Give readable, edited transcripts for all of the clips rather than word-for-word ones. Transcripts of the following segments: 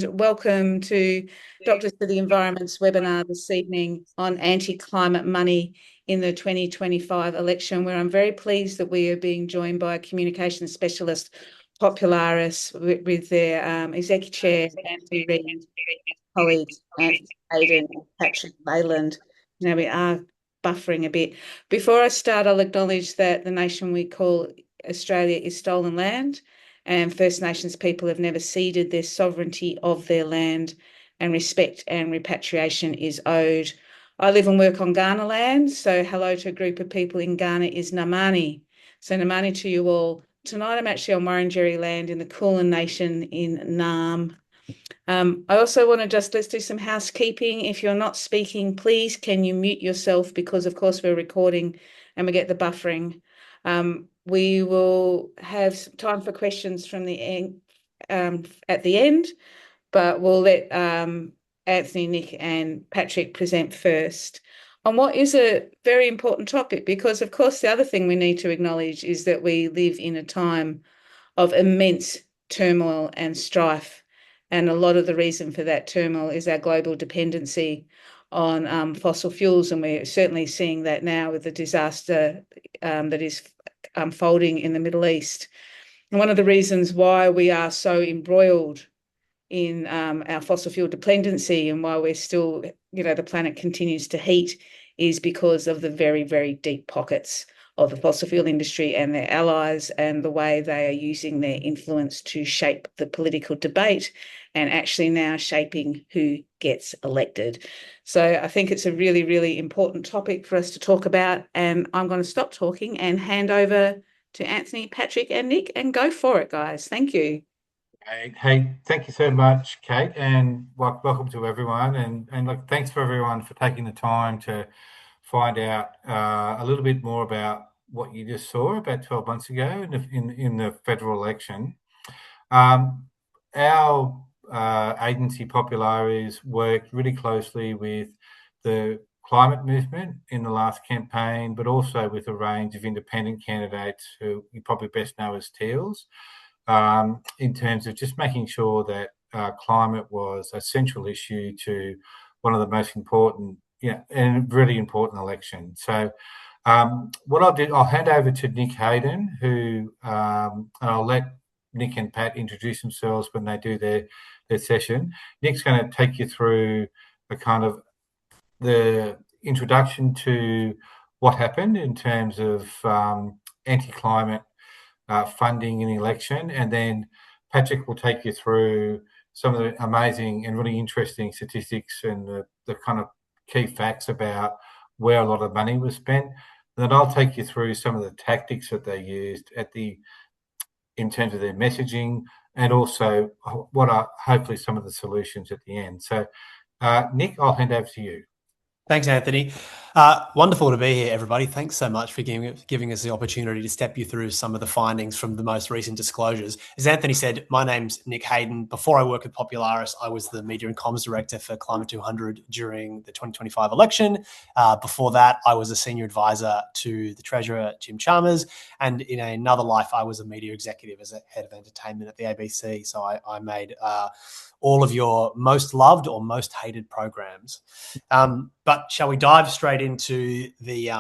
Welcome to Doctors for the Environment's webinar this evening on anti-climate money in the 2025 election, where I'm very pleased that we are being joined by a communications specialist, Popularis, with their Executive Chair, Anthony Reid, colleagues, Anthony Hayden and Patrick Leyland. Now we are buffering a bit. Before I start, I'll acknowledge that the nation we call Australia is stolen land, and First Nations people have never ceded their sovereignty of their land, and respect and repatriation is owed. I live and work on Kaurna land, so hello to a group of people in Ghana is Namani. So Namani to you all. Tonight I'm actually on Wurundjeri land in the Kulin Nation in Naarm. I also want to let's do some housekeeping. If you're not speaking, please can you mute yourself, because of course we're recording and we get the buffering. We will have time for questions from the end, at the end, but we'll let Anthony, Nick and Patrick present first on what is a very important topic, because of course the other thing we need to acknowledge is that we live in a time of immense turmoil and strife. And a lot of the reason for that turmoil is our global dependency on fossil fuels. And we're certainly seeing that now with the disaster that is unfolding in the Middle East. And one of the reasons why we are so embroiled in our fossil fuel dependency and why we're still, the planet continues to heat is because of the very, very deep pockets of the fossil fuel industry and their allies, and the way they are using their influence to shape the political debate and actually now shaping who gets elected. So I think it's a really, really important topic for us to talk about, and I'm going to stop talking and hand over to Anthony, Patrick and Nick, and go for it, guys. Thank you. Hey, thank you so much, Kate, and welcome to everyone. And look, thanks for everyone for taking the time to find out a little bit more about what you just saw about 12 months ago in the federal election. Our agency Popularis worked really closely with the climate movement in the last campaign, but also with a range of independent candidates who you probably best know as Teals, in terms of just making sure that climate was a central issue to one of the most important, and really important elections. So what I'll do, I'll hand over to Nick Hayden, who and I'll let Nick and Pat introduce themselves when they do their session. Nick's going to take you through a kind of the introduction to what happened in terms of anti-climate funding in the election, and then Patrick will take you through some of the amazing and really interesting statistics and the kind of key facts about where a lot of money was spent. And then I'll take you through some of the tactics that they used in terms of their messaging, and also what are hopefully some of the solutions at the end. So, Nick, I'll hand over to you. Thanks, Anthony. Wonderful to be here, everybody. Thanks so much for giving us the opportunity to step you through some of the findings from the most recent disclosures. As Anthony said, my name's Nick Hayden. Before I worked at Popularis, I was the Media and Comms Director for Climate 200 during the 2025 election. Before that, I was a Senior Advisor to the Treasurer, Jim Chalmers. And in another life, I was a Media Executive as a Head of Entertainment at the ABC. So I made all of your most loved or most hated programs. But shall we dive straight into the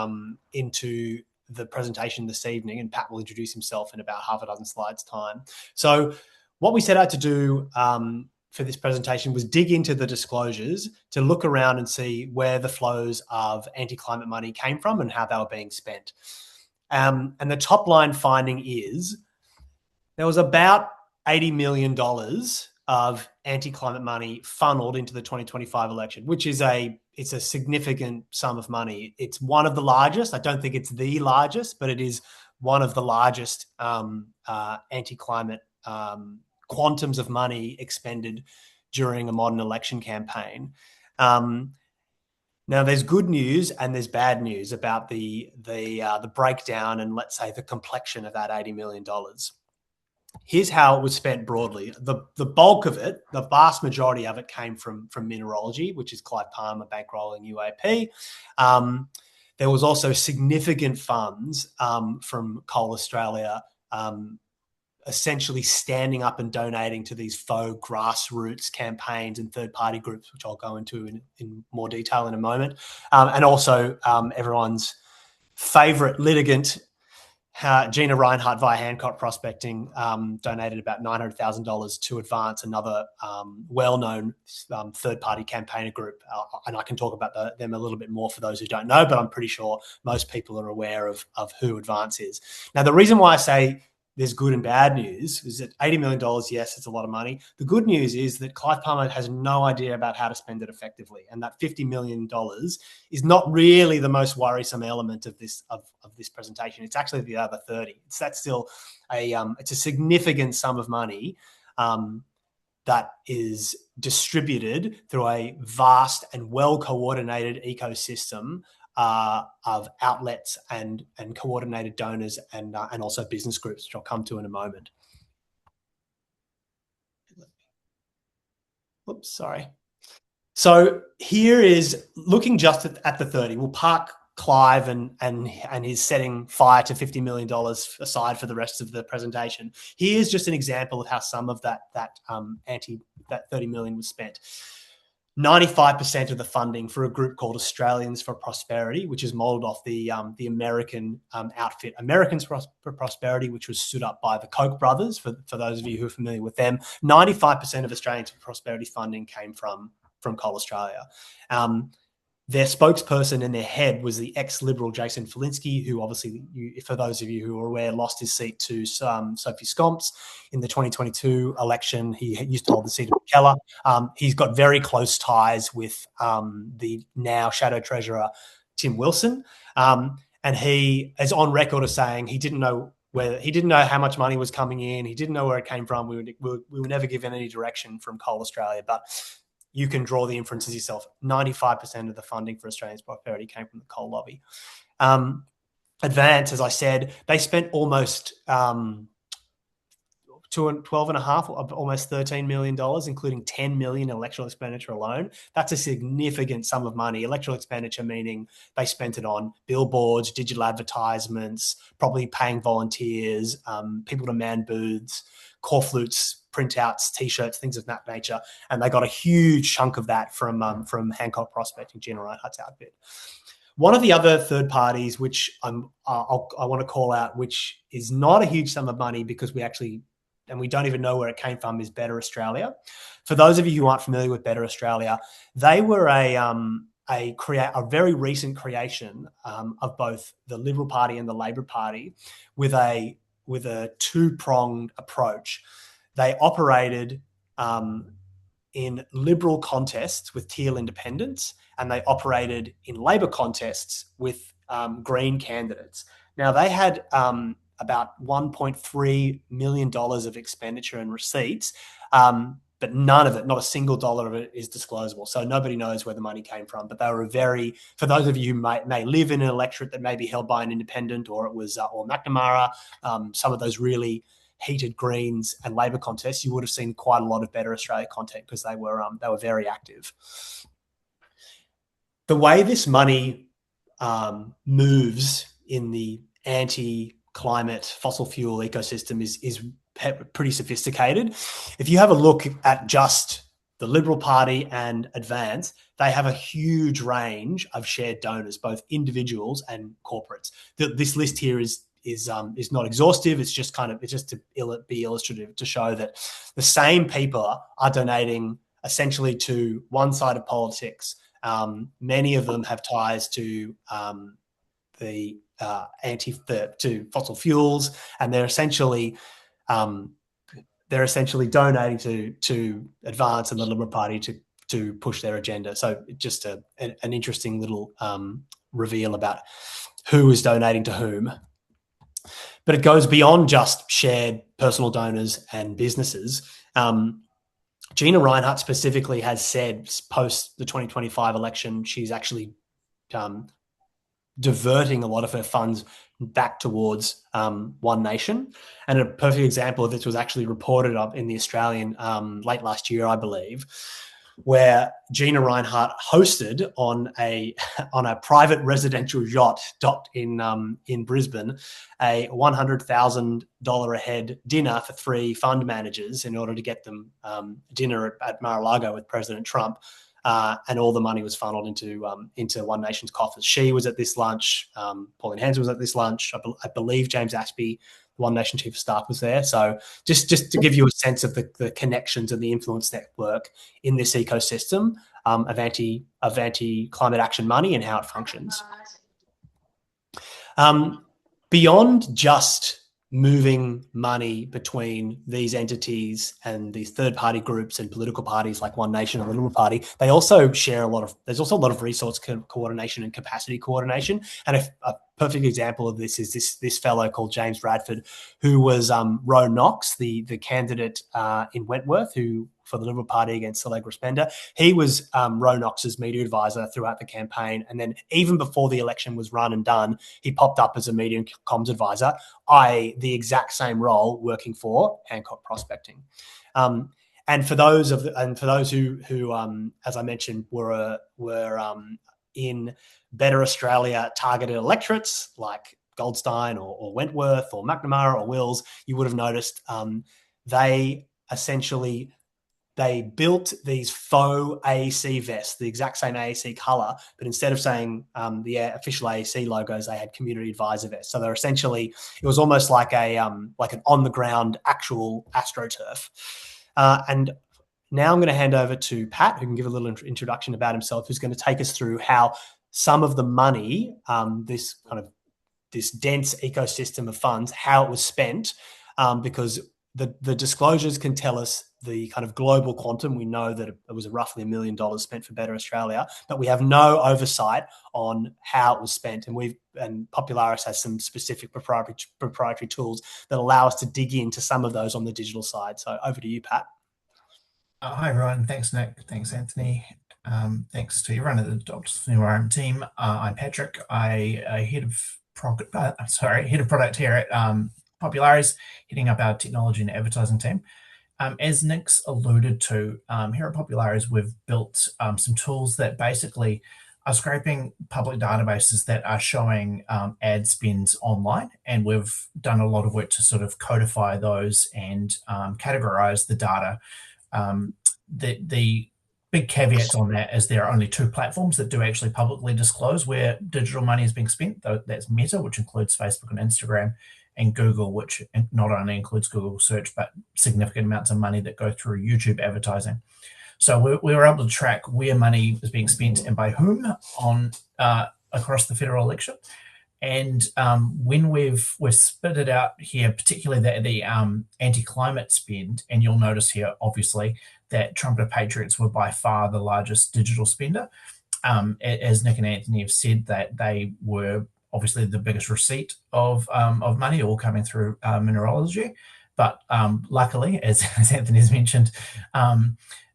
presentation this evening, and Pat will introduce himself in about half a dozen slides time. So what we set out to do for this presentation was dig into the disclosures to look around and see where the flows of anti-climate money came from and how they were being spent. And the top line finding is there was about $80 million of anti-climate money funneled into the 2025 election, which is it's a significant sum of money. It's one of the largest. I don't think it's the largest, but it is one of the largest anti-climate quantums of money expended during a modern election campaign. Now, there's good news and there's bad news about the breakdown and, let's say, the complexion of that $80 million. Here's how it was spent broadly. The bulk of it, the vast majority of it, came from mineralogy, which is Clive Palmer bankrolling UAP. There was also significant funds from Coal Australia essentially standing up and donating to these faux grassroots campaigns and third-party groups, which I'll go into in more detail in a moment. And also everyone's favourite litigant, Gina Reinhardt via Hancock Prospecting, donated about $900,000 to advance another well-known third-party campaigner group. And I can talk about them a little bit more for those who don't know, but I'm pretty sure most people are aware of who Advance is. Now, the reason why I say there's good and bad news is that $80 million, yes, it's a lot of money. The good news is that Clive Palmer has no idea about how to spend it effectively. And that $50 million is not really the most worrisome element of this presentation. It's actually the other 30. That's still it's a significant sum of money that is distributed through a vast and well-coordinated ecosystem of outlets and coordinated donors and also business groups, which I'll come to in a moment. Oops, sorry. So here is looking just at the 30. We'll park Clive and his setting fire to $50 million aside for the rest of the presentation. Here's just an example of how some of that $30 million was spent. 95% of the funding for a group called Australians for Prosperity, which is modeled off the American outfit Americans for Prosperity, which was stood up by the Koch brothers, for those of you who are familiar with them. 95% of Australians for Prosperity funding came from Coal Australia. Their spokesperson in their head was the ex-Liberal Jason Falinski, who obviously, for those of you who are aware, lost his seat to Sophie Scomps in the 2022 election. He used to hold the seat of Keller. He's got very close ties with the now Shadow Treasurer, Tim Wilson. And he is on record as saying he didn't know how much money was coming in. He didn't know where it came from. We were never given any direction from Coal Australia, but you can draw the inferences yourself. 95% of the funding for Australians' Prosperity came from the coal lobby. Advance, as I said, they spent almost almost $13 million, including $10 million in electoral expenditure alone. That's a significant sum of money. Electoral expenditure meaning they spent it on billboards, digital advertisements, probably paying volunteers, people to man booths, core flutes, printouts, T-shirts, things of that nature. And they got a huge chunk of that from Hancock Prospecting, Gina Reinhardt's outfit. One of the other third parties, which I want to call out, which is not a huge sum of money because we don't even know where it came from, is Better Australia. For those of you who aren't familiar with Better Australia, they were a very recent creation of both the Liberal Party and the Labor Party with a two-pronged approach. They operated in Liberal contests with teal independents, and they operated in Labor contests with Green candidates. Now, they had about $1.3 million of expenditure and receipts, but none of it, not a single dollar of it, is disclosable. So nobody knows where the money came from. But they were for those of you who may live in an electorate that may be held by an independent, or it was or McNamara, some of those really heated Greens and Labor contests, you would have seen quite a lot of Better Australia content because they were very active. The way this money moves in the anti-climate fossil fuel ecosystem is pretty sophisticated. If you have a look at just the Liberal Party and Advance, they have a huge range of shared donors, both individuals and corporates. This list here is not exhaustive. It's just to be illustrative, to show that the same people are donating essentially to one side of politics. Many of them have ties to to fossil fuels, and they're essentially donating to Advance and the Liberal Party to push their agenda. So just an interesting little reveal about who is donating to whom. But it goes beyond just shared personal donors and businesses. Gina Reinhardt specifically has said post the 2025 election, she's actually diverting a lot of her funds back towards One Nation. And a perfect example of this was actually reported up in The Australian late last year, I believe, where Gina Rinehart hosted on a private residential yacht docked in Brisbane a $100,000 a head dinner for 3 fund managers in order to get them dinner at Mar-a-Lago with President Trump. And all the money was funneled into One Nation's coffers. She was at this lunch. Pauline Hanson was at this lunch. I believe James Ashby, the One Nation Chief of Staff, was there. So just to give you a sense of the connections and the influence network in this ecosystem of anti-climate action money and how it functions. Beyond just moving money between these entities and these third-party groups and political parties like One Nation and the Liberal Party, they also share there's also a lot of resource coordination and capacity coordination. And a perfect example of this is this fellow called James Radford, who was Ro Knox, the candidate in Wentworth, who for the Liberal Party against Allegra Spender. He was Ro Knox's media advisor throughout the campaign. And then even before the election was run and done, he popped up as a media and comms advisor, the exact same role working for Hancock Prospecting. And for those who, as I mentioned, were in Better Australia targeted electorates like Goldstein or Wentworth or McNamara or Wills, you would have noticed they built these faux AEC vests, the exact same AEC color, but instead of saying the official AEC logos, they had community advisor vests. So they're essentially, it was almost like an on the ground actual AstroTurf. And now I'm going to hand over to Pat, who can give a little introduction about himself, who's going to take us through how some of the money, this dense ecosystem of funds, how it was spent, because the disclosures can tell us the kind of global quantum. We know that it was roughly $1 million spent for Better Australia, but we have no oversight on how it was spent. And Popularis has some specific proprietary tools that allow us to dig into some of those on the digital side. So over to you, Pat. Hi, everyone. Thanks, Nick. Thanks, Anthony. Thanks to everyone at the Doctors for the Environment team. I'm Patrick. I head of product here at Popularis, heading up our technology and advertising team. As Nick's alluded to, here at Popularis, we've built some tools that basically are scraping public databases that are showing ad spends online, and we've done a lot of work to sort of codify those and categorize the data. The big caveats on that is there are only 2 platforms that do actually publicly disclose where digital money is being spent. That's Meta, which includes Facebook and Instagram, and Google, which not only includes Google search, but significant amounts of money that go through YouTube advertising. So we were able to track where money is being spent and by whom on across the federal election. And when we've spit it out here, particularly the anti-climate spend, and you'll notice here, obviously, that Trumpeter Patriots were by far the largest digital spender. As Nick and Anthony have said, that they were obviously the biggest receipt of money, all coming through mineralogy. But luckily, as Anthony has mentioned,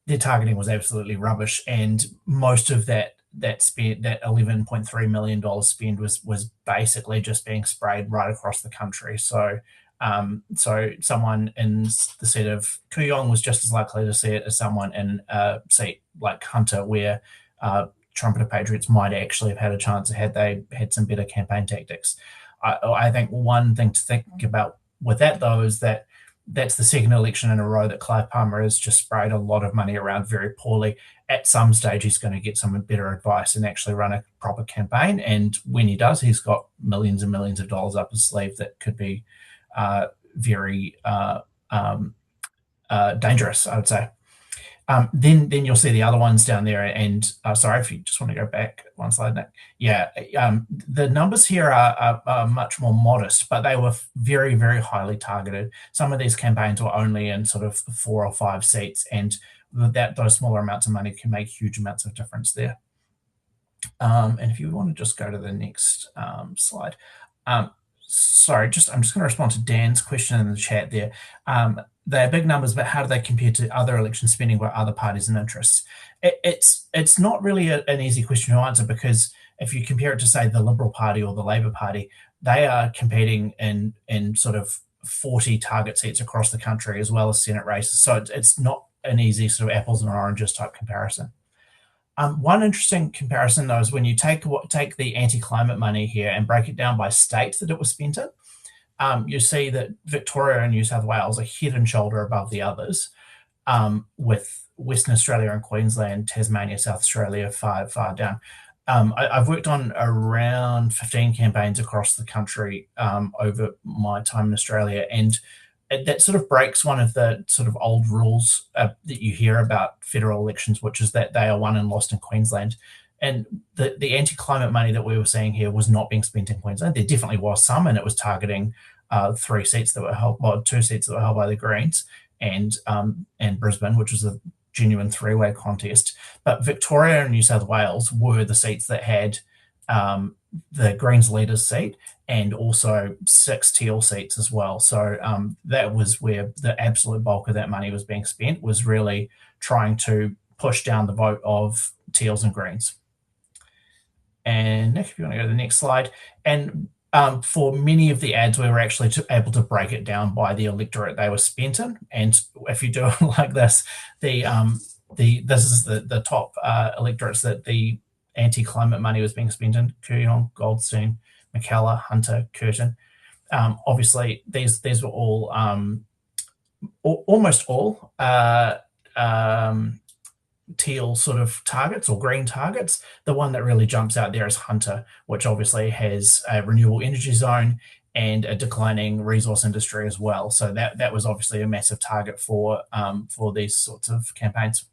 their targeting was absolutely rubbish, and most of that spend, that $11.3 million spend, was basically just being sprayed right across the country. So someone in the seat of Kooyong was just as likely to see it as someone in a seat like Hunter, where Trumpeter Patriots might actually have had a chance had they had some better campaign tactics. I think one thing to think about with that, though, is that that's the second election in a row that Clive Palmer has just sprayed a lot of money around very poorly. At some stage, he's going to get some better advice and actually run a proper campaign. And when he does, he's got millions and millions of dollars up his sleeve that could be very dangerous, I would say. Then you'll see the other ones down there. And sorry, if you just want to go back one slide, Nick. Yeah, the numbers here are much more modest, but they were very, very highly targeted. Some of these campaigns were only in sort of 4 or 5 seats, and those smaller amounts of money can make huge amounts of difference there. And if you want to just go to the next slide. Sorry, I'm just going to respond to Dan's question in the chat there. They're big numbers, but how do they compare to other election spending by other parties and interests? It's not really an easy question to answer, because if you compare it to, say, the Liberal Party or the Labor Party, they are competing in sort of 40 target seats across the country, as well as Senate races. So it's not an easy sort of apples and oranges type comparison. One interesting comparison, though, is when you take the anti-climate money here and break it down by state that it was spent in, you see that Victoria and New South Wales are head and shoulder above the others, with Western Australia and Queensland, Tasmania, South Australia far down. I've worked on around 15 campaigns across the country over my time in Australia, and that sort of breaks one of the sort of old rules that you hear about federal elections, which is that they are won and lost in Queensland. And the anti-climate money that we were seeing here was not being spent in Queensland. There definitely was some, and it was targeting 2 seats that were held by the Greens and Brisbane, which was a genuine three-way contest. But Victoria and New South Wales were the seats that had the Greens leader's seat and also 6 Teal seats as well. So that was where the absolute bulk of that money was being spent, was really trying to push down the vote of Teals and Greens. And Nick, if you want to go to the next slide. And for many of the ads, we were actually able to break it down by the electorate they were spent in. And if you do it like this, this is the top electorates that the anti-climate money was being spent in: Kooyong, Goldstein, McKellar, Hunter, Curtin. Obviously, these were all almost all teal sort of targets or green targets. The one that really jumps out there is Hunter, which obviously has a renewable energy zone and a declining resource industry as well. So that was obviously a massive target for these sorts of campaigns.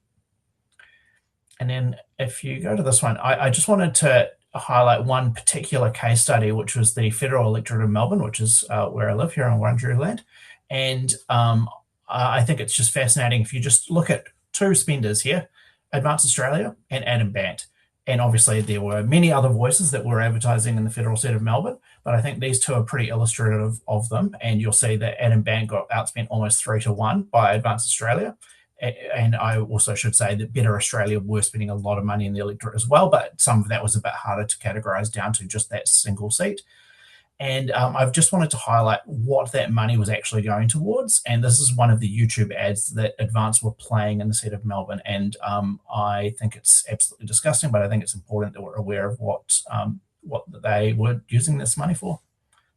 And then if you go to this one, I just wanted to highlight one particular case study, which was the federal electorate of Melbourne, which is where I live here on Wurundjeri land. And I think it's just fascinating if you just look at 2 spenders here, Advance Australia and Adam Bandt. And obviously there were many other voices that were advertising in the federal seat of Melbourne, but I think these 2 are pretty illustrative of them. And you'll see that Adam Bandt got outspent almost 3-1 by Advance Australia. And I also should say that Better Australia were spending a lot of money in the electorate as well, but some of that was a bit harder to categorise down to just that single seat. And I've just wanted to highlight what that money was actually going towards. And this is one of the YouTube ads that Advance were playing in the seat of Melbourne. And I think it's absolutely disgusting, but I think it's important that we're aware of what they were using this money for.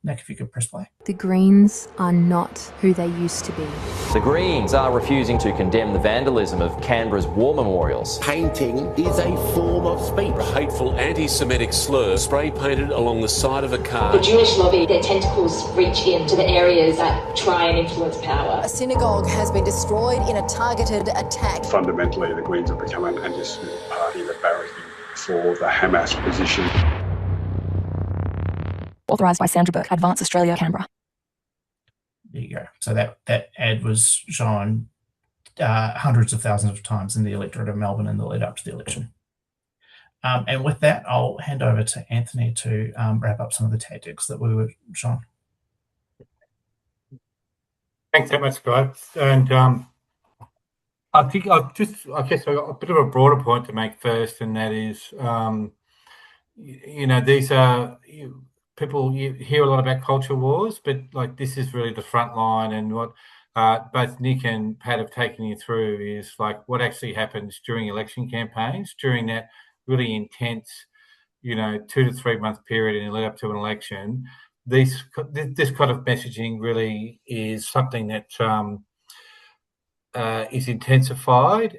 Nick, if you could press play. The Greens are not who they used to be. The Greens are refusing to condemn the vandalism of Canberra's war memorials. Painting is a form of speech. A hateful anti-Semitic slur spray painted along the side of a car. The Jewish lobby, their tentacles reach into the areas that try and influence power. A synagogue has been destroyed in a targeted attack. Fundamentally, the Greens have become an anti-Semitic party that barracking for the Hamas position. Authorised by Sandra Burke, Advance Australia, Canberra. There you go. So that ad was shown hundreds of thousands of times in the electorate of Melbourne in the lead up to the election. And with that, I'll hand over to Anthony to wrap up some of the tactics that we were shown. Thanks so much, guys. And I think I guess I've got a bit of a broader point to make first, and that is, these are people, you hear a lot about culture wars, but like this is really the front line, and what both Nick and Pat have taken you through is like what actually happens during election campaigns, during that really intense, 2 to 3 month period in the lead up to an election. This kind of messaging really is something that is intensified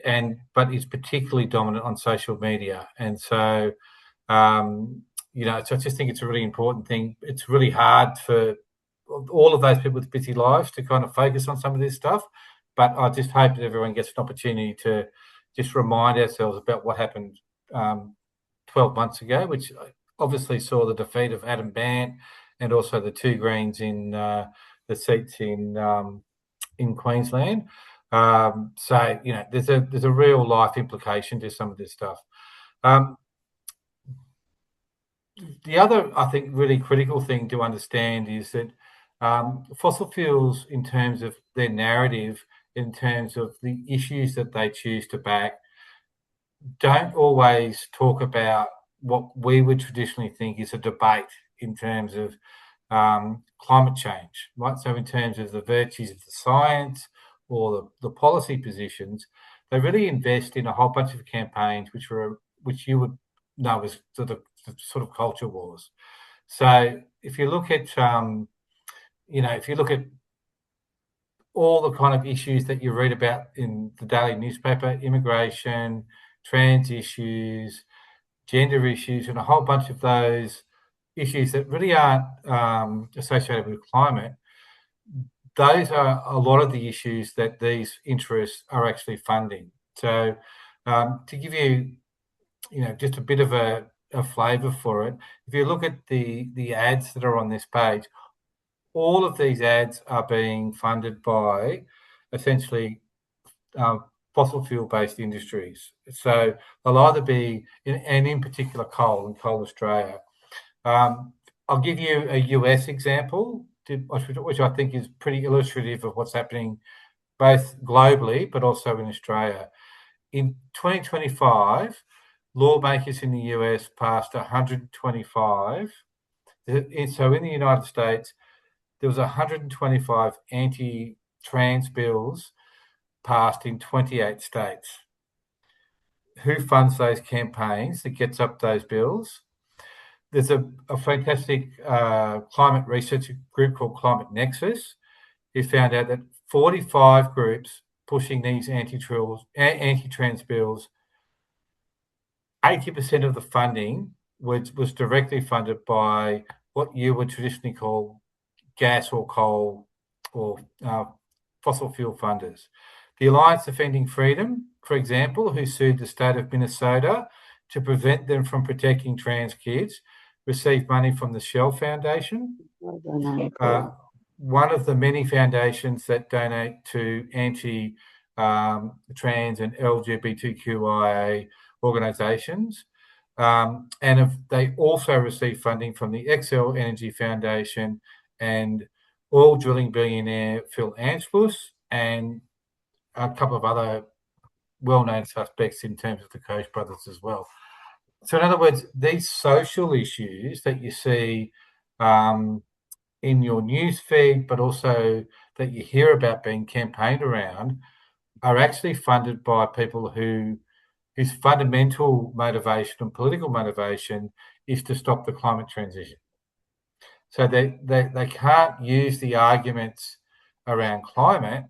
but is particularly dominant on social media. And so, so I just think it's a really important thing. It's really hard for all of those people with busy lives to kind of focus on some of this stuff. But I just hope that everyone gets an opportunity to just remind ourselves about what happened 12 months ago, which obviously saw the defeat of Adam Bandt and also the 2 Greens in the seats in Queensland. So there's a real life implication to some of this stuff. The other, I think, really critical thing to understand is that fossil fuels, in terms of their narrative, in terms of the issues that they choose to back, don't always talk about what we would traditionally think is a debate in terms of climate change, right? So in terms of the virtues of the science or the policy positions, they really invest in a whole bunch of campaigns which you would know as the sort of culture wars. So if you look at all the kind of issues that you read about in the daily newspaper, immigration, trans issues, gender issues, and a whole bunch of those issues that really aren't associated with climate, those are a lot of the issues that these interests are actually funding. So to give you, just a bit of a flavour for it, if you look at the ads that are on this page, all of these ads are being funded by essentially fossil fuel-based industries. So they'll either be, and in particular Coal Australia. I'll give you a US example, which I think is pretty illustrative of what's happening both globally but also in Australia. In 2025, lawmakers in the US passed 125. So in the United States, there was 125 anti-trans bills passed in 28 states. Who funds those campaigns that gets up those bills? There's a fantastic climate research group called Climate Nexus, who found out that 45 groups pushing these anti-trans bills, 80% of the funding was directly funded by what you would traditionally call gas or coal or fossil fuel funders. The Alliance Defending Freedom, for example, who sued the state of Minnesota to prevent them from protecting trans kids, received money from the Shell Foundation, one of the many foundations that donate to anti-trans and LGBTQIA organisations. And they also receive funding from the Excel Energy Foundation and oil drilling billionaire Phil Anschluss and a couple of other well-known suspects in terms of the Koch brothers as well. So in other words, these social issues that you see in your news feed, but also that you hear about being campaigned around, are actually funded by people whose fundamental motivation and political motivation is to stop the climate transition. So they can't use the arguments around climate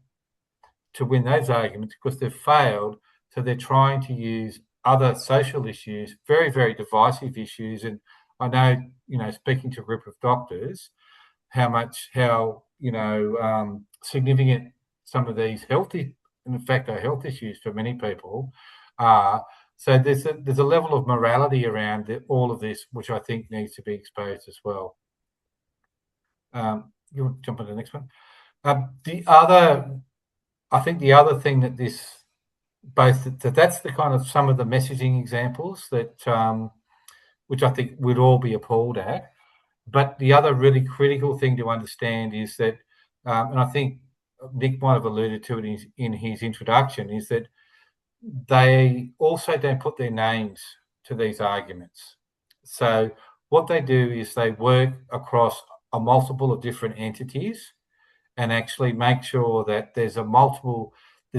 to win those arguments because they've failed. So they're trying to use other social issues, very, very divisive issues. And I know, speaking to a group of doctors, how significant some of these health issues for many people are. So there's a level of morality around all of this, which I think needs to be exposed as well. You want to jump on to the next one? The other thing that that's the kind of some of the messaging examples that which I think we'd all be appalled at. But the other really critical thing to understand is that, and I think Nick might have alluded to it in his introduction, is that they also don't put their names to these arguments. So what they do is they work across a multiple of different entities and actually make sure that there's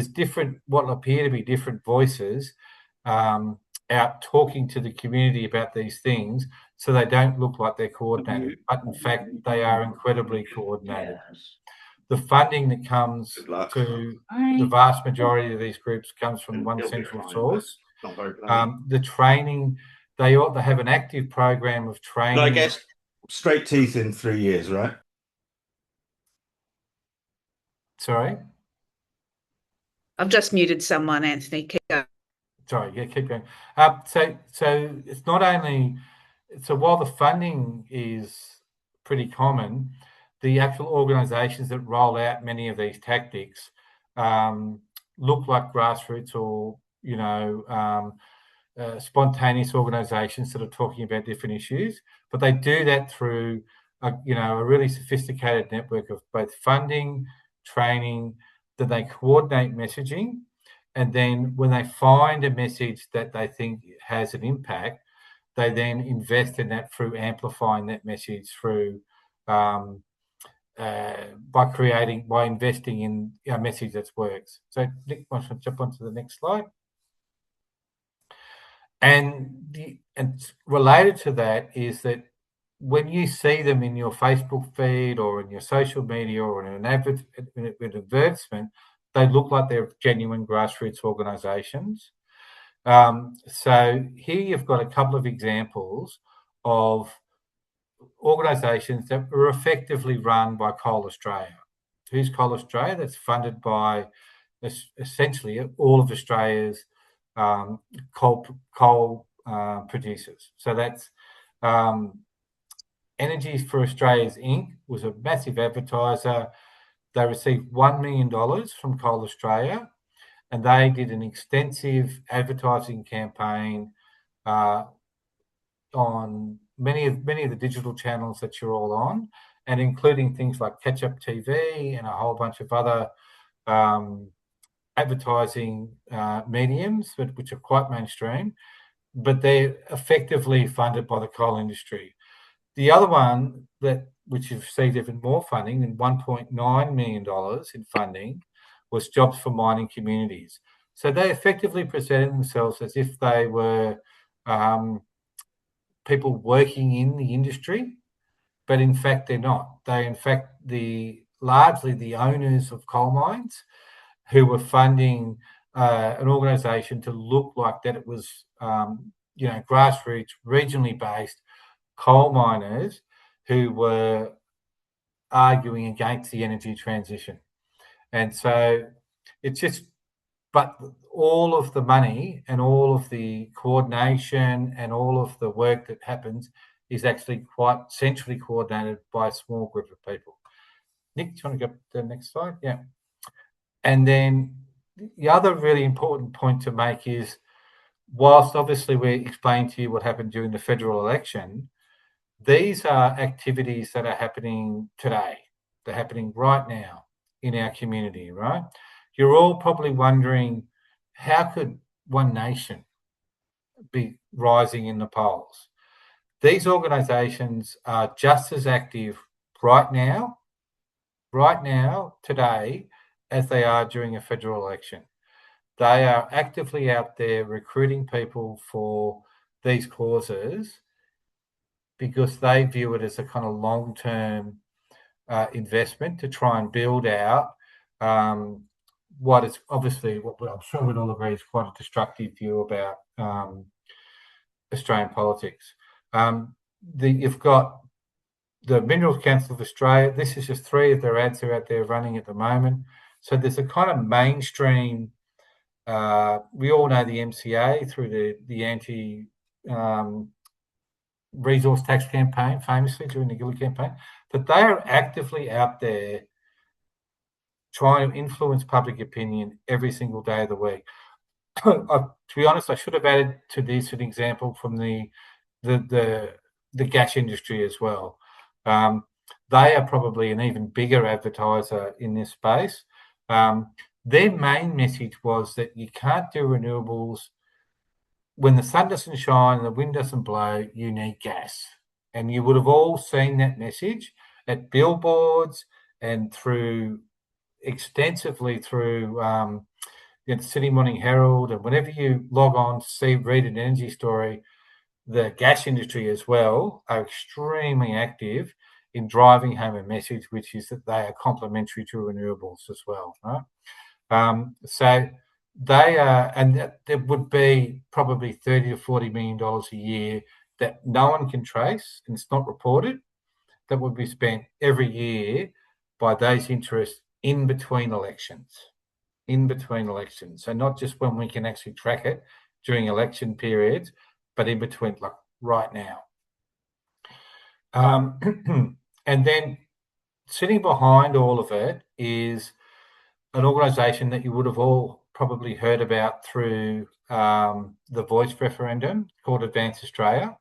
different, what appear to be different voices out talking to the community about these things, so they don't look like they're coordinated, but in fact they are incredibly coordinated. The funding that comes to the vast majority of these groups comes from one central source. The training, they have an active program of training. I guess straight teeth in 3 years, right? Sorry? I've just muted someone, Anthony. Keep going. Sorry, yeah, keep going. So it's not only, so while the funding is pretty common, the actual organisations that roll out many of these tactics look like grassroots or, spontaneous organisations that are talking about different issues, but they do that through a really sophisticated network of both funding, training, that they coordinate messaging, and then when they find a message that they think has an impact, they then invest in that through amplifying that message through by investing in a message that works. So Nick, wants to jump onto the next slide. And related to that is that when you see them in your Facebook feed or in your social media or in an advertisement, they look like they're genuine grassroots organisations. So here you've got a couple of examples of organisations that were effectively run by Coal Australia. Who's Coal Australia? That's funded by essentially all of Australia's coal producers. So that's Energy for Australia's Inc. was a massive advertiser. They received $1 million from Coal Australia, and they did an extensive advertising campaign on many of the digital channels that you're all on, and including things like Catch Up TV and a whole bunch of other advertising mediums, which are quite mainstream, but they're effectively funded by the coal industry. The other one which has received even more funding, than $1.9 million in funding, was Jobs for Mining Communities. So they effectively presented themselves as if they were people working in the industry, but in fact they're not. They're in fact largely the owners of coal mines who were funding an organisation to look like that it was grassroots, regionally based coal miners who were arguing against the energy transition. And so it's just, but all of the money and all of the coordination and all of the work that happens is actually quite centrally coordinated by a small group of people. Nick, do you want to go to the next slide? Yeah. And then the other really important point to make is, whilst obviously we explained to you what happened during the federal election, these are activities that are happening today. They're happening right now in our community, right? You're all probably wondering, how could One Nation be rising in the polls? These organisations are just as active right now, today, as they are during a federal election. They are actively out there recruiting people for these causes because they view it as a kind of long-term investment to try and build out what is obviously, what I'm sure we'd all agree, is quite a destructive view about Australian politics. You've got the Minerals Council of Australia. This is just 3 of their ads are out there running at the moment. So there's a kind of mainstream. We all know the MCA through the anti resource tax campaign, famously during the Gillard campaign, but they are actively out there trying to influence public opinion every single day of the week. To be honest, I should have added to this an example from the gas industry as well. They are probably an even bigger advertiser in this space. Their main message was that you can't do renewables when the sun doesn't shine and the wind doesn't blow. You need gas, and you would have all seen that message at billboards and extensively through the Sydney Morning Herald, and whenever you log on to read an energy story, the gas industry as well are extremely active in driving home a message, which is that they are complementary to renewables as well, right? So they are, and there would be probably $30 to $40 million a year that no one can trace, and it's not reported, that would be spent every year by those interests in between elections. So not just when we can actually track it during election periods, but in between, like right now. And then sitting behind all of it is an organisation that you would have all probably heard about through the Voice referendum, called Advance Australia.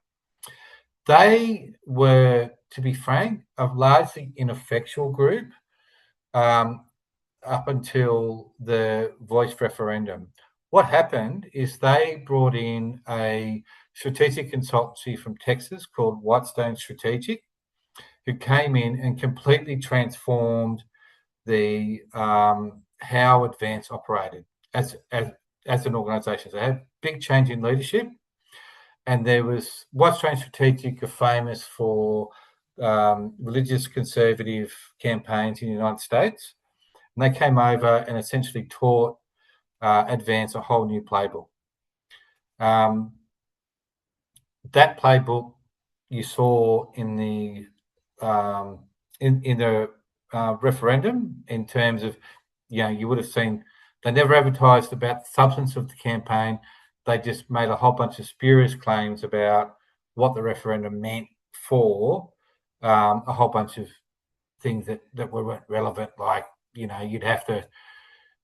They were, to be frank, a largely ineffectual group up until the Voice referendum. What happened is they brought in a strategic consultancy from Texas called Whitestone Strategic, who came in and completely transformed the how Advance operated as an organisation. So they had big change in leadership, and there was Australian Strategic are famous for religious conservative campaigns in the United States, and they came over and essentially taught Advance a whole new playbook. That playbook you saw in the referendum, in terms of, you would have seen they never advertised about the substance of the campaign. They just made a whole bunch of spurious claims about what the referendum meant for a whole bunch of things that weren't relevant, like, you'd have to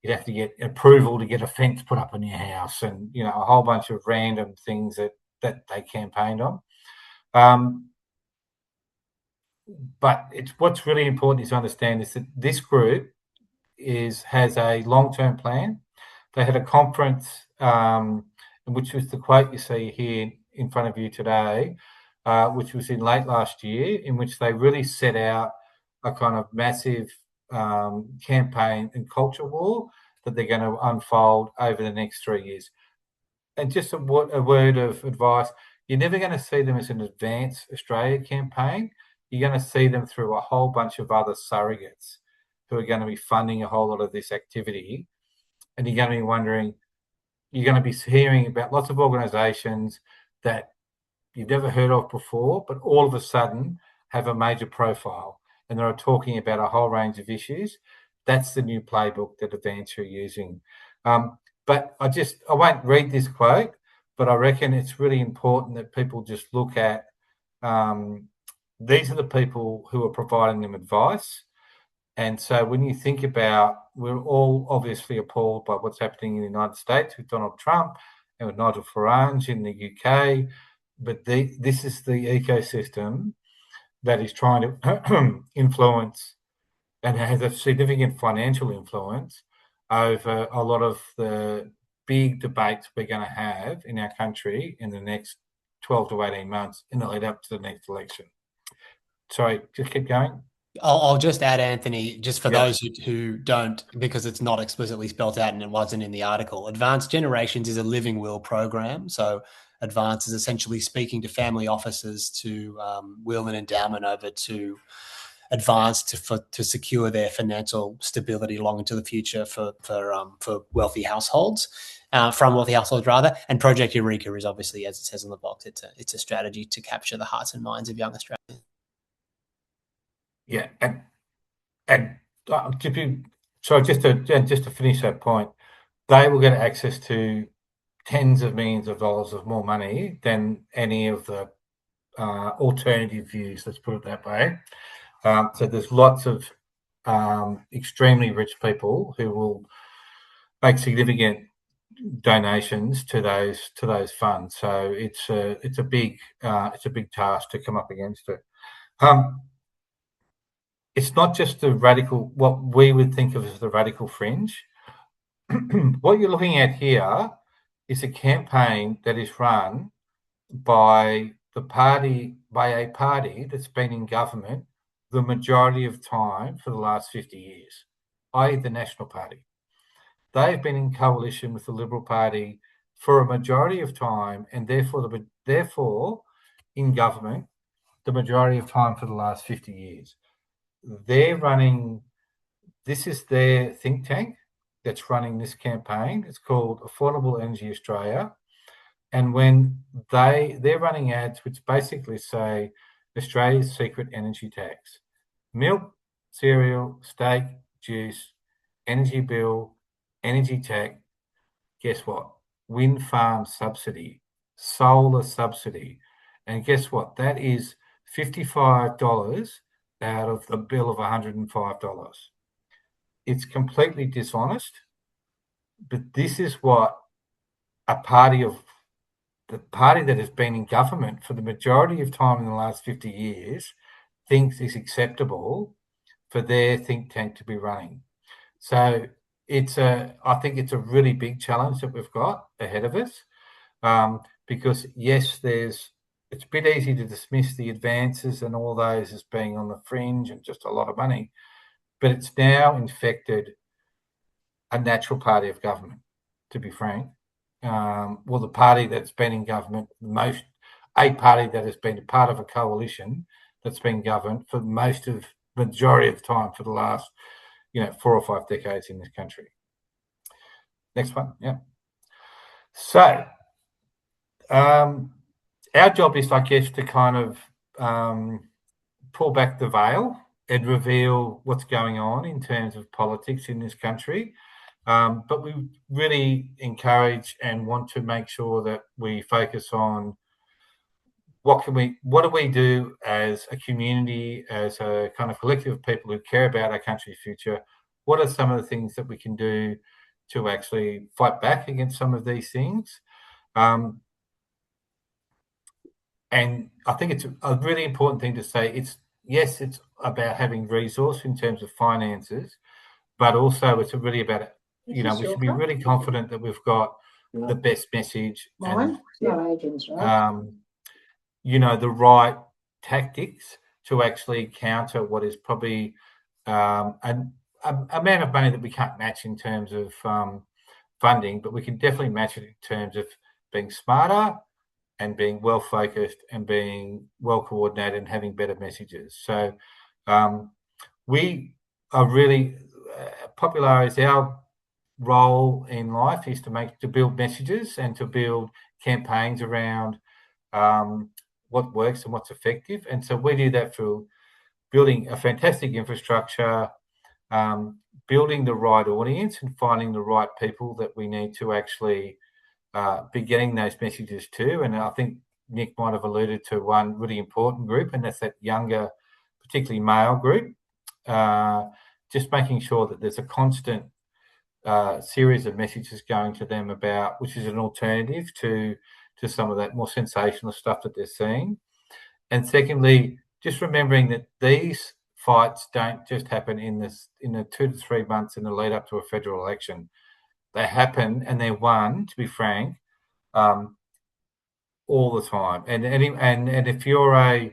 get approval to get a fence put up in your house, and a whole bunch of random things that they campaigned on. But what's really important is to understand is that this group has a long-term plan. They had a conference, which was the quote you see here in front of you today, which was in late last year, in which they really set out a kind of massive campaign and culture war that they're going to unfold over the next 3 years. And just a word of advice: you're never going to see them as an Advance Australia campaign. You're going to see them through a whole bunch of other surrogates who are going to be funding a whole lot of this activity. And you're going to be wondering, you're going to be hearing about lots of organisations that you've never heard of before, but all of a sudden have a major profile, and they're talking about a whole range of issues. That's the new playbook that Advance are using. But I won't read this quote, but I reckon it's really important that people just look at, these are the people who are providing them advice. And so when you think about, we're all obviously appalled by what's happening in the United States with Donald Trump and with Nigel Farage in the UK, but this is the ecosystem that is trying to influence and has a significant financial influence over a lot of the big debates we're going to have in our country in the next 12 to 18 months in the lead up to the next election. Sorry, just keep going. I'll just add, Anthony, just for those who don't, because it's not explicitly spelt out and it wasn't in the article. Advanced Generations is a living will program. So Advance is essentially speaking to family offices to will an endowment over to Advance to secure their financial stability long into the future for wealthy households, from wealthy households rather. And Project Eureka is obviously, as it says on the box, it's a strategy to capture the hearts and minds of young Australians. Yeah, and just to finish that point, they will get access to tens of millions of dollars of more money than any of the alternative views. Let's put it that way. So there's lots of extremely rich people who will make significant donations to those funds. So it's a big task to come up against it. It's not just the radical, what we would think of as the radical fringe. What you're looking at here is a campaign that is run by a party that's been in government the majority of time for the last 50 years, i.e. the National Party. They've been in coalition with the Liberal Party for a majority of time, and therefore in government the majority of time for the last 50 years. This is their think tank that's running this campaign. It's called Affordable Energy Australia. And when they're running ads which basically say Australia's secret energy tax, milk, cereal, steak, juice, energy bill, energy tax, guess what? Wind farm subsidy, solar subsidy. And guess what? That is $55 out of the bill of $105. It's completely dishonest, but this is what the party that has been in government for the majority of time in the last 50 years thinks is acceptable for their think tank to be running. So I think it's a really big challenge that we've got ahead of us, because yes, there's it's a bit easy to dismiss the advances and all those as being on the fringe and just a lot of money, but it's now infected a natural party of government, to be frank. Well, the party that's been in government, a party that has been a part of a coalition that's been governed for majority of the time for the last, 4 or 5 decades in this country. Next one, yeah. So, our job is, I guess, to kind of pull back the veil and reveal what's going on in terms of politics in this country. But we really encourage and want to make sure that we focus on what do we do as a community, as a kind of collective of people who care about our country's future? What are some of the things that we can do to actually fight back against some of these things? And I think it's a really important thing to say. It's about having resource in terms of finances, but also it's really about, we should be really confident that we've got the best message and the right tactics to actually counter what is probably an amount of money that we can't match in terms of funding, but we can definitely match it in terms of being smarter and being well focused and being well coordinated and having better messages. So we are really Popularity, our role in life is to build messages and to build campaigns around what works and what's effective. And so we do that through building a fantastic infrastructure, building the right audience and finding the right people that we need to actually be getting those messages to. And I think Nick might have alluded to one really important group, and that's that younger, particularly male group. Just making sure that there's a constant series of messages going to them about, which is an alternative to some of that more sensational stuff that they're seeing. And secondly, just remembering that these fights don't just happen in the 2 to 3 months in the lead up to a federal election. They happen and they're won, to be frank, all the time. And if you're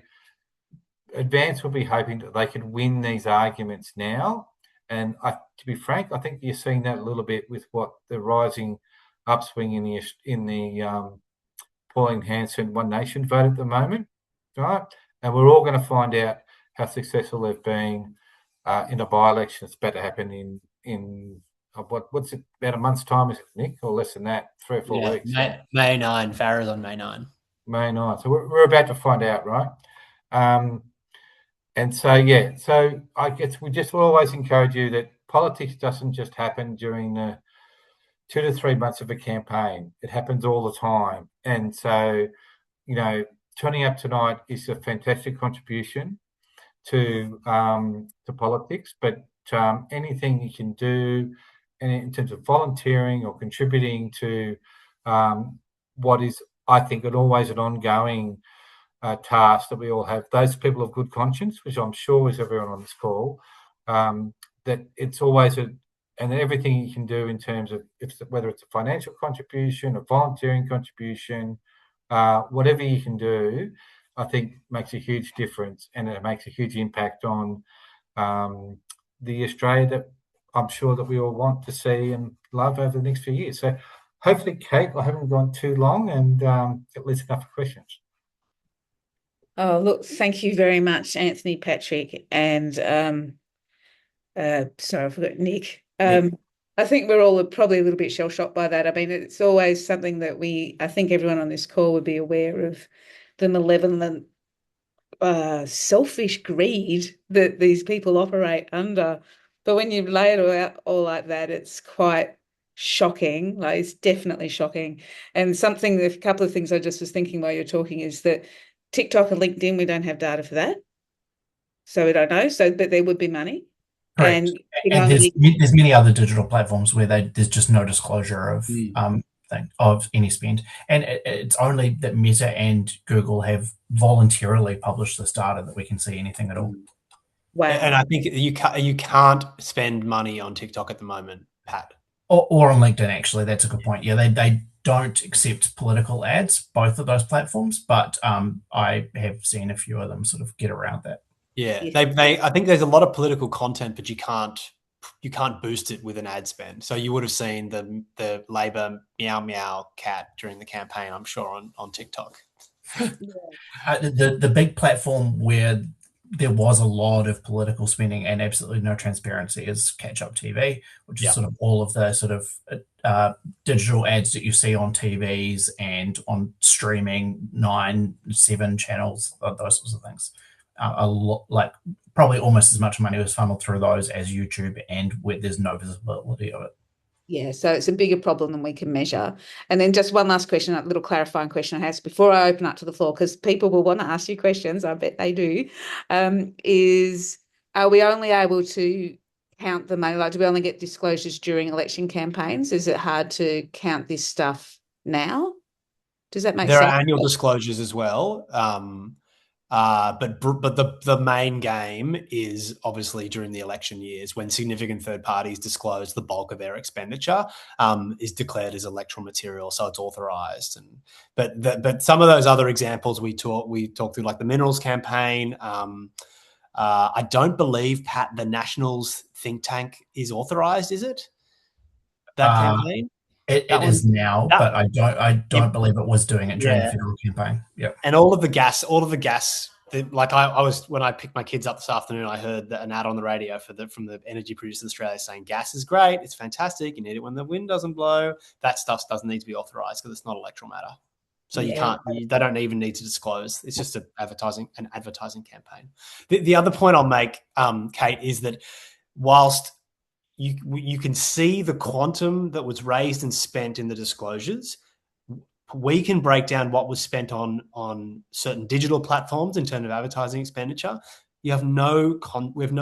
Advance will be hoping that they can win these arguments now. And to be frank, I think you're seeing that a little bit with what the rising upswing in the Pauline Hanson One Nation vote at the moment, right? And we're all going to find out how successful they've been in a by-election that's about to happen in what's it, about a month's time, is it, Nick, or less than that, 3 or 4 weeks? May 9. Farah's on May 9. May 9. So we're about to find out, right? And so I guess we just will always encourage you that politics doesn't just happen during the 2 to 3 months of a campaign. It happens all the time. And so, turning up tonight is a fantastic contribution to politics, but anything you can do in terms of volunteering or contributing to what is, I think, always an ongoing task that we all have, those people of good conscience, which I'm sure is everyone on this call, that it's always and everything you can do in terms of whether it's a financial contribution, a volunteering contribution, whatever you can do, I think makes a huge difference, and it makes a huge impact on the Australia that I'm sure that we all want to see and love over the next few years. So hopefully, Kate, I haven't gone too long and at least enough for questions. Oh, look, thank you very much, Anthony, Patrick, and sorry, I forgot Nick. I think we're all probably a little bit shell-shocked by that. I mean, it's always something that I think everyone on this call would be aware of, the malevolent, selfish greed that these people operate under. But when you lay it all out all like that, it's quite shocking. Like, it's definitely shocking. And a couple of things I just was thinking while you're talking is that TikTok and LinkedIn, we don't have data for that, so we don't know. But there would be money. Correct. And there's many other digital platforms where there's just no disclosure of any spend, and it's only that Meta and Google have voluntarily published this data that we can see anything at all. Wow. And I think you can't spend money on TikTok at the moment, Pat, or on LinkedIn. Actually, that's a good point. Yeah, they don't accept political ads, both of those platforms, but I have seen a few of them sort of get around that. Yeah, I think there's a lot of political content, but you can't boost it with an ad spend. So you would have seen the Labor meow meow cat during the campaign, I'm sure, on TikTok. The big platform where there was a lot of political spending and absolutely no transparency is Catch Up TV, which is sort of all of the sort of digital ads that you see on TVs and on streaming 9-7 channels, those sorts of things. A lot, like probably almost as much money was funneled through those as YouTube, and where there's no visibility of it. Yeah, so it's a bigger problem than we can measure. And then just one last question, a little clarifying question I have before I open up to the floor, because people will want to ask you questions, I bet they do, is are we only able to count the money? Like, do we only get disclosures during election campaigns? Is it hard to count this stuff now? Does that make sense? There are annual disclosures as well. But the main game is obviously during the election years when significant third parties disclose the bulk of their expenditure is declared as electoral material, so it's authorised. But some of those other examples we talked through, like the minerals campaign. I don't believe, Pat, the Nationals think tank is authorised. Is it that campaign? It is now, but I don't believe it was doing it during the federal campaign. Yep. And all of the gas, like I was, when I picked my kids up this afternoon, I heard an ad on the radio from the Energy Producers Australia saying gas is great, it's fantastic, you need it when the wind doesn't blow. That stuff doesn't need to be authorised because it's not electoral matter. So you can't, they don't even need to disclose. It's just an advertising campaign. The other point I'll make, Kate, is that whilst you can see the quantum that was raised and spent in the disclosures, we can break down what was spent on certain digital platforms in terms of advertising expenditure. We have no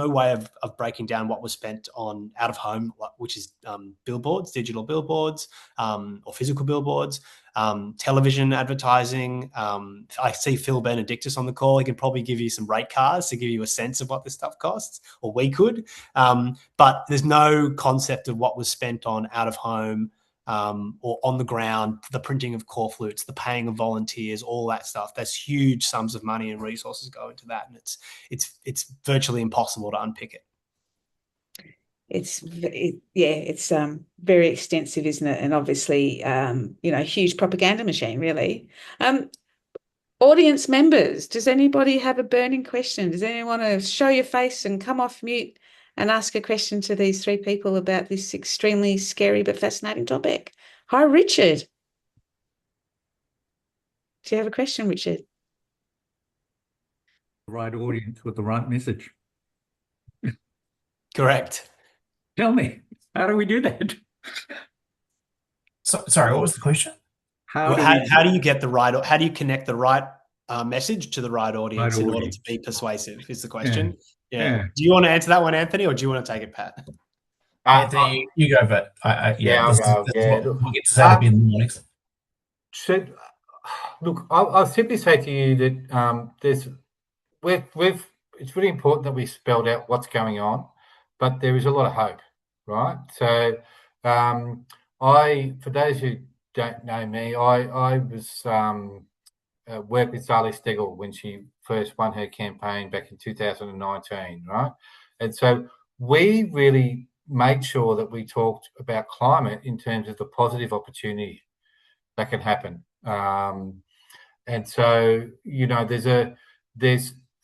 way of breaking down what was spent on out of home, which is billboards, digital billboards, or physical billboards, television advertising. I see Phil Benedictus on the call. He can probably give you some rate cards to give you a sense of what this stuff costs, or we could. But there's no concept of what was spent on out of home, or on the ground, the printing of corflutes, the paying of volunteers, all that stuff. There's huge sums of money and resources go into that, and it's virtually impossible to unpick it. It's very extensive, isn't it? And obviously, huge propaganda machine, really. Audience members, does anybody have a burning question? Does anyone want to show your face and come off mute and ask a question to these three people about this extremely scary but fascinating topic? Hi, Richard. Do you have a question, Richard? The right audience with the right message. Correct. Tell me, how do we do that? Sorry, what was the question? How do you get the right? How do you connect the right message to the right audience in order to be persuasive? Is the question. Yeah. Do you want to answer that one, Anthony, or do you want to take it, Pat? Anthony, you go, but I'll go. We'll get to say in the mornings. So, look, I'll simply say to you that it's really important that we spelled out what's going on, but there is a lot of hope, right? So, for those who don't know me, I was worked with Sally Stegel when she first won her campaign back in 2019, right? And so we really made sure that we talked about climate in terms of the positive opportunity that can happen. And so, there's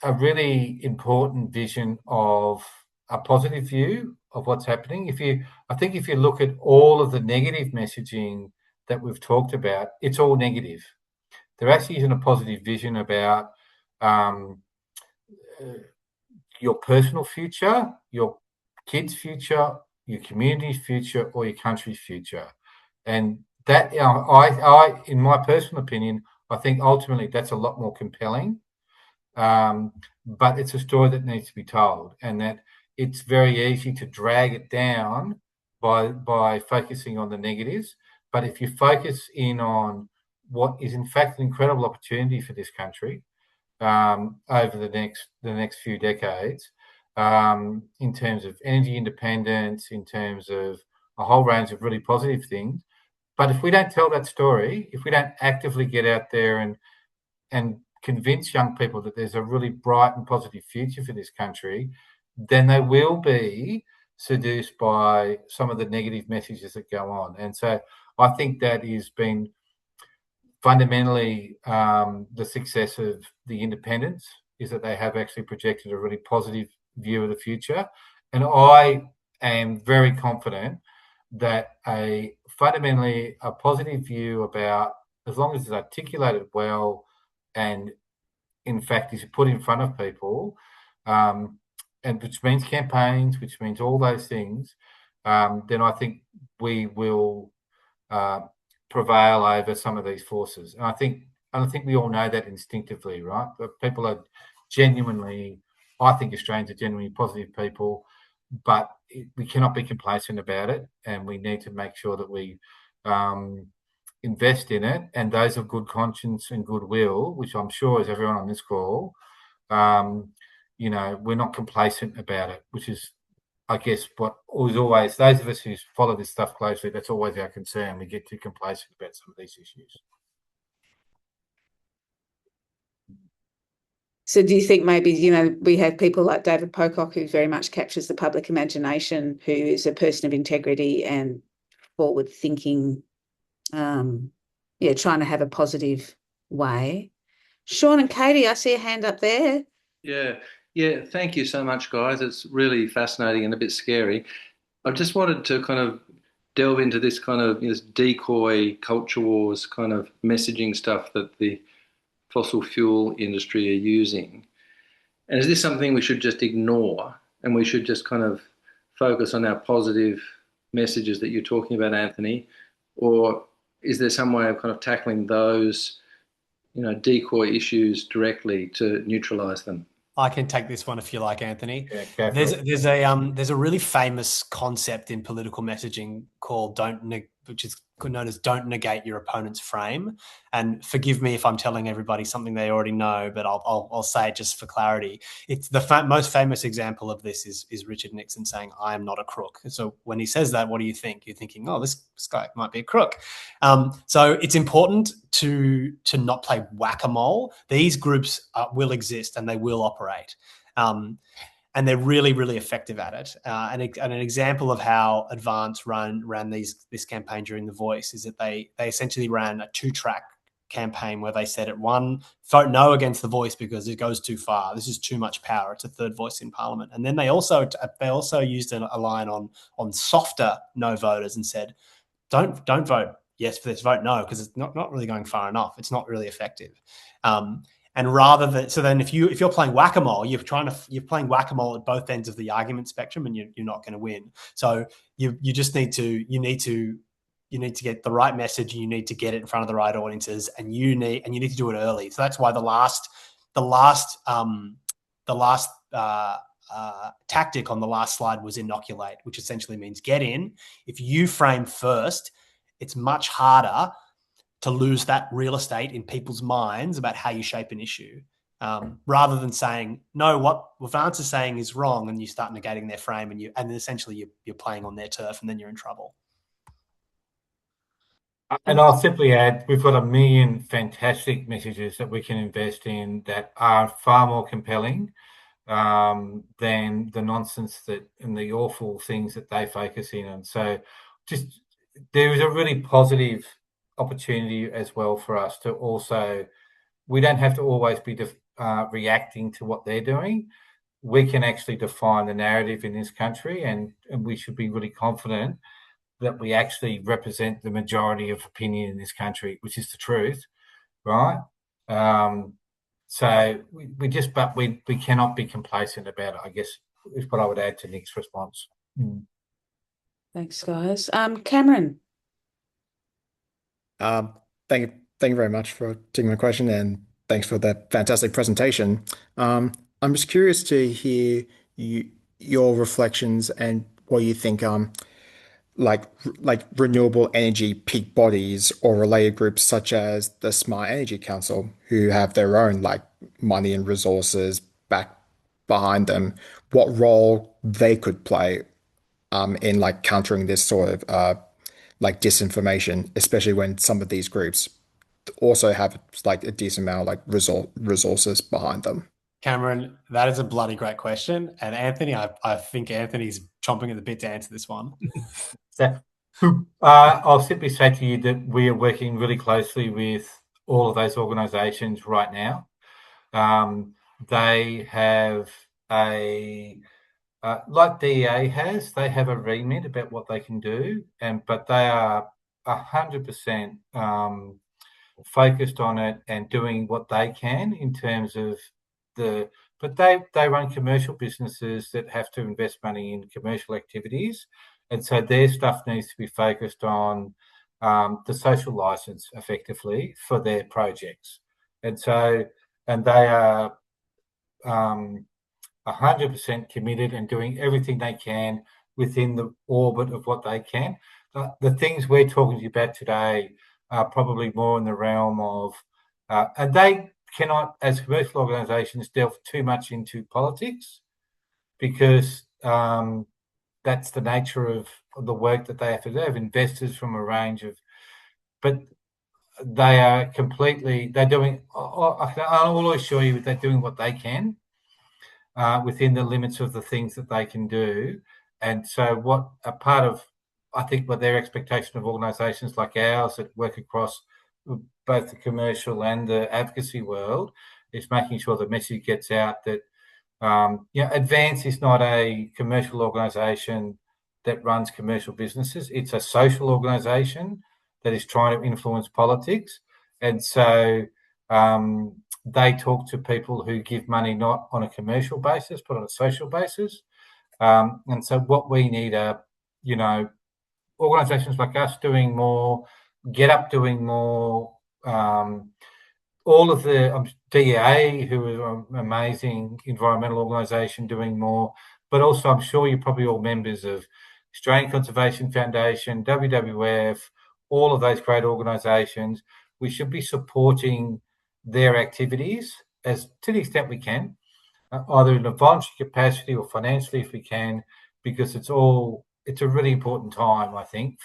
a really important vision of a positive view of what's happening. I think if you look at all of the negative messaging that we've talked about, it's all negative. There actually isn't a positive vision about your personal future, your kids' future, your community's future, or your country's future. And that, I, in my personal opinion, I think ultimately that's a lot more compelling. But it's a story that needs to be told, and that it's very easy to drag it down by focusing on the negatives. But if you focus in on what is in fact an incredible opportunity for this country over the next few decades, in terms of energy independence, in terms of a whole range of really positive things, But if we don't tell that story, if we don't actively get out there and convince young people that there's a really bright and positive future for this country, then they will be seduced by some of the negative messages that go on. And so I think that has been fundamentally the success of the independents, is that they have actually projected a really positive view of the future. And I am very confident that fundamentally a positive view about, as long as it's articulated well and in fact is put in front of people, and which means campaigns, which means all those things, then I think we will prevail over some of these forces. And I think we all know that instinctively, right? But people are genuinely, I think Australians are genuinely positive people, but we cannot be complacent about it, and we need to make sure that we invest in it. And those of good conscience and goodwill, which I'm sure is everyone on this call, we're not complacent about it, which is, I guess, what was always, those of us who follow this stuff closely, that's always our concern. We get too complacent about some of these issues. So do you think maybe, we have people like David Pocock, who very much captures the public imagination, who is a person of integrity and forward thinking, trying to have a positive way. Sean and Katie, I see a hand up there. Yeah, thank you so much, guys. It's really fascinating and a bit scary. I just wanted to kind of delve into this kind of this decoy culture wars kind of messaging stuff that the fossil fuel industry are using. And is this something we should just ignore and we should just kind of focus on our positive messages that you're talking about, Anthony? Or is there some way of kind of tackling those, decoy issues directly to neutralize them? I can take this one if you like, Anthony. Yeah, there's a really famous concept in political messaging called which is known as "don't negate your opponent's frame." And forgive me if I'm telling everybody something they already know, but I'll say it just for clarity. It's the most famous example of this is Richard Nixon saying, "I am not a crook." So when he says that, what do you think? You're thinking, "Oh, this guy might be a crook." So it's important to not play whack-a-mole. These groups will exist and they will operate. And they're really, really effective at it. And an example of how Advance ran this campaign during The Voice is that they essentially ran a 2-track campaign where they said at one, vote no against The Voice because it goes too far. This is too much power. It's a third voice in Parliament. And then they also used a line on softer no voters and said, don't vote yes for this, vote no, because it's not really going far enough. It's not really effective. And rather than, so then if you're playing whack-a-mole, you're playing whack-a-mole at both ends of the argument spectrum, and you're not going to win. So you need to get the right message, and you need to get it in front of the right audiences, and you need to do it early. So that's why the last tactic on the last slide was inoculate, which essentially means get in. If you frame first, it's much harder to lose that real estate in people's minds about how you shape an issue, rather than saying, no, what Vance is saying is wrong, and you start negating their frame, and essentially you're playing on their turf, and then you're in trouble. And I'll simply add, we've got a million fantastic messages that we can invest in that are far more compelling than the nonsense and the awful things that they focus in on. So just there is a really positive opportunity as well for us to also, we don't have to always be reacting to what they're doing. We can actually define the narrative in this country, and we should be really confident that we actually represent the majority of opinion in this country, which is the truth, right? So we cannot be complacent about it, I guess, is what I would add to Nick's response. Thanks, guys. Cameron. Thank you very much for taking my question, and thanks for that fantastic presentation. I'm just curious to hear your reflections and what you think like renewable energy peak bodies or related groups such as the Smart Energy Council, who have their own money and resources back behind them, what role they could play in countering this sort of like disinformation, especially when some of these groups also have like a decent amount of like resources behind them? Cameron, that is a bloody great question. And Anthony, I think Anthony's chomping at the bit to answer this one. So, I'll simply say to you that we are working really closely with all of those organisations right now. They have like DEA has, they have a remit about what they can do, but they are 100% focused on it and doing what they can in terms of but they run commercial businesses that have to invest money in commercial activities, and so their stuff needs to be focused on the social license effectively for their projects, and they are 100% committed and doing everything they can within the orbit of what they can. The things we're talking to you about today are probably more in the realm of, and they cannot, as commercial organisations, delve too much into politics because that's the nature of the work that they have to do. They have investors from a range of, but they're doing, I'll assure you they're doing what they can within the limits of the things that they can do. And so what a part of, I think, what their expectation of organisations like ours that work across both the commercial and the advocacy world is making sure the message gets out that Advance is not a commercial organisation that runs commercial businesses. It's a social organisation that is trying to influence politics. And so they talk to people who give money not on a commercial basis, but on a social basis. And so what we need are, organisations like us doing more, Get Up doing more, all of the DEA, who is an amazing environmental organisation, doing more. But also, I'm sure you're probably all members of Australian Conservation Foundation, WWF, all of those great organisations. We should be supporting their activities as to the extent we can, either in a voluntary capacity or financially if we can, because it's a really important time, I think,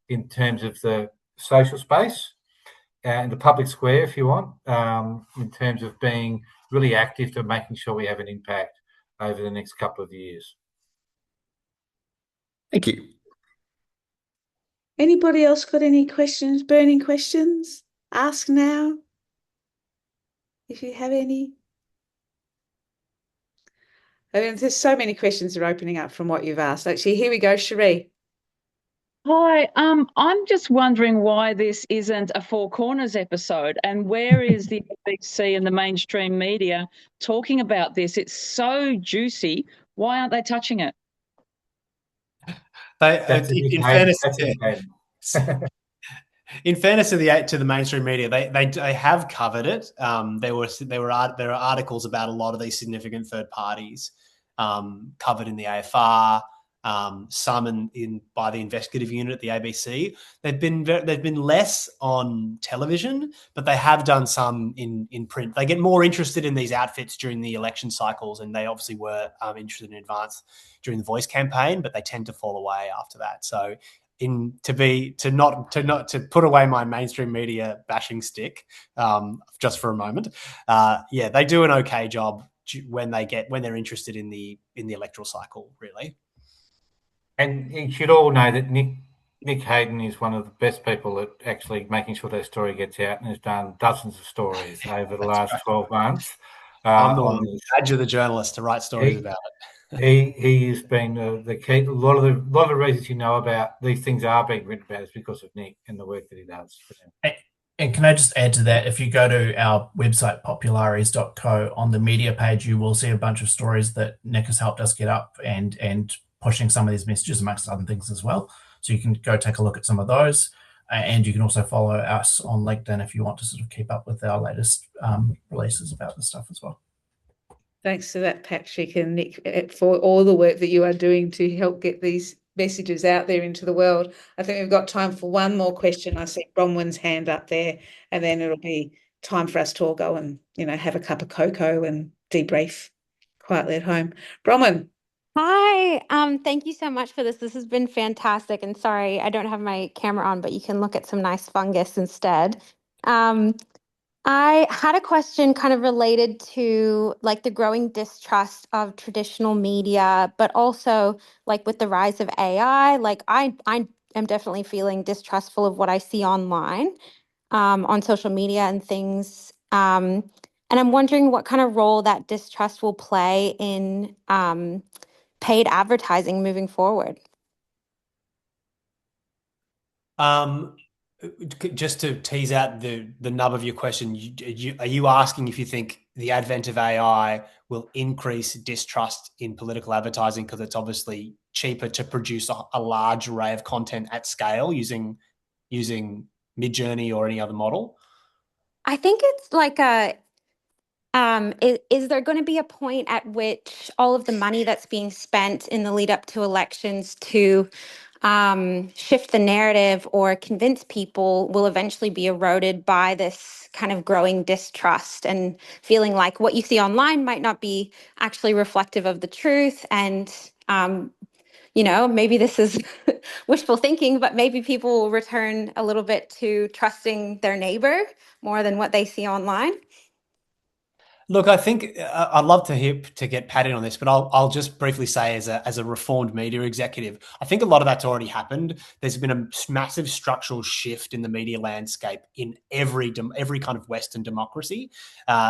in terms of the social space and the public square, if you want, in terms of being really active to making sure we have an impact over the next couple of years. Thank you. Anybody else got any questions, burning questions? Ask now, if you have any. I mean, there's so many questions that are opening up from what you've asked. Actually, here we go, Cherie. Hi, I'm just wondering why this isn't a Four Corners episode, and where is the ABC and the mainstream media talking about this? It's so juicy. Why aren't they touching it? In fairness to the mainstream media, they have covered it. There are articles about a lot of these significant third parties covered in the AFR. Some by the investigative unit at the ABC. They've been less on television, but they have done some in print. They get more interested in these outfits during the election cycles, and they obviously were interested in advance during the Voice campaign, but they tend to fall away after that. So, to put away my mainstream media bashing stick just for a moment, they do an okay job when they're interested in the electoral cycle, really. And you should all know that Nick Hayden is one of the best people at actually making sure that story gets out, and has done dozens of stories over the last 12 months. I'm the badge of the journalist to write stories about it. He has been the key. A lot of the reasons you know about these things are being written about is because of Nick and the work that he does. And can I just add to that? If you go to our website, populares.co, on the media page, you will see a bunch of stories that Nick has helped us get up and pushing some of these messages amongst other things as well. So you can go take a look at some of those. And you can also follow us on LinkedIn if you want to sort of keep up with our latest releases about this stuff as well. Thanks for that, Patrick and Nick, for all the work that you are doing to help get these messages out there into the world. I think we've got time for one more question. I see Bronwyn's hand up there, and then it'll be time for us to all go and, have a cup of cocoa and debrief quietly at home. Bronwyn. Hi, thank you so much for this. This has been fantastic. And sorry, I don't have my camera on, but you can look at some nice fungus instead. Um, I had a question kind of related to like the growing distrust of traditional media, but also like with the rise of AI, like I am definitely feeling distrustful of what I see online, on social media and things. And I'm wondering what kind of role that distrust will play in paid advertising moving forward. Just to tease out the nub of your question, are you asking if you think the advent of AI will increase distrust in political advertising because it's obviously cheaper to produce a large array of content at scale using Midjourney or any other model? I think it's like is there going to be a point at which all of the money that's being spent in the lead up to elections to shift the narrative or convince people will eventually be eroded by this kind of growing distrust and feeling like what you see online might not be actually reflective of the truth? And, maybe this is wishful thinking, but maybe people will return a little bit to trusting their neighbor more than what they see online. Look, I think I'd love to get Pat in on this, but I'll just briefly say as a reformed media executive, I think a lot of that's already happened. There's been a massive structural shift in the media landscape in every kind of Western democracy,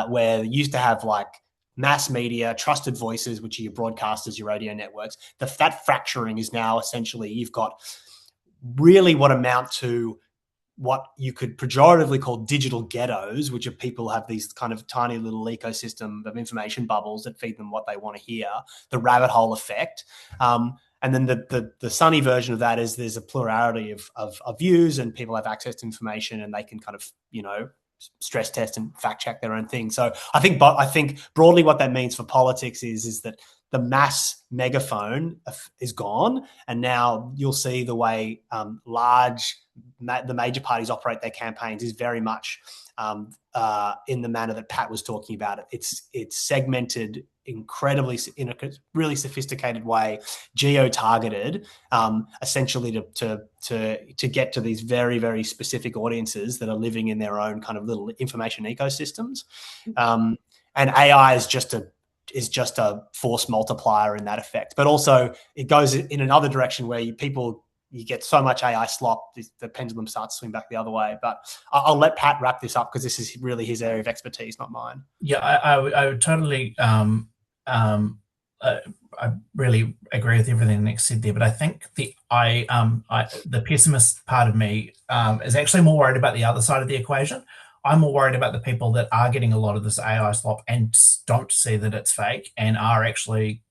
where you used to have like mass media, trusted voices, which are your broadcasters, your radio networks. That fracturing is now essentially you've got really what amount to what you could pejoratively call digital ghettos, which are people have these kind of tiny little ecosystem of information bubbles that feed them what they want to hear, the rabbit hole effect. And then the sunny version of that is there's a plurality of views and people have access to information and they can kind of, stress test and fact check their own thing. So I think broadly what that means for politics is that the mass megaphone is gone, and now you'll see the way the major parties operate their campaigns is very much in the manner that Pat was talking about it. It's segmented incredibly in a really sophisticated way, geo-targeted, essentially to get to these very, very specific audiences that are living in their own kind of little information ecosystems. And AI is just a force multiplier in that effect. But also it goes in another direction where you get so much AI slop, the pendulum starts to swing back the other way. But I'll let Pat wrap this up because this is really his area of expertise, not mine. Yeah, I would totally. I really agree with everything Nick said there, but I think the pessimist part of me is actually more worried about the other side of the equation. I'm more worried about the people that are getting a lot of this AI slop and don't see that it's fake and are actually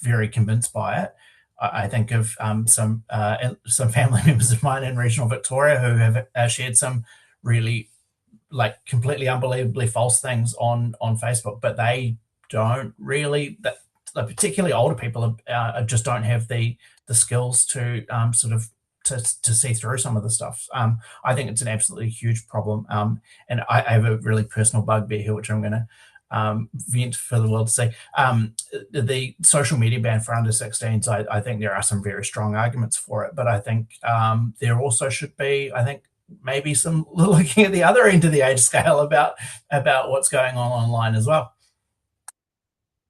very convinced by it. I think of some family members of mine in regional Victoria who have shared some really like completely unbelievably false things on Facebook, but they don't really, particularly older people just don't have the skills to to see through some of the stuff. I think it's an absolutely huge problem. And I have a really personal bugbear here, which I'm going to vent for the world to see. The social media ban for under 16s, I think there are some very strong arguments for it, but I think there also should be, maybe some looking at the other end of the age scale about what's going on online as well.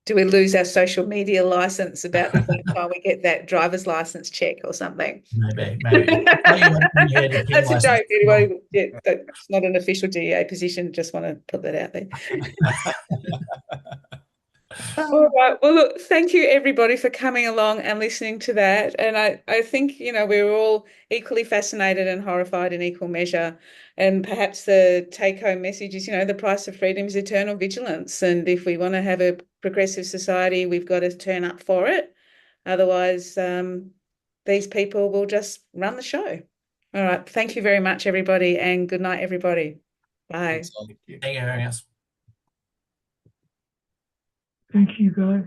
Do we lose our social media license about the same time we get that driver's license check or something? Maybe. That's a joke. Anyway, it's not an official DEA position. Just want to put that out there. All right. Well, look, thank you everybody for coming along and listening to that. And I think, we're all equally fascinated and horrified in equal measure. And perhaps the take-home message is, the price of freedom is eternal vigilance. And if we want to have a progressive society, we've got to turn up for it. Otherwise, these people will just run the show. All right. Thank you very much, everybody. And good night, everybody. Bye. Thank you very much. Thank you, guys.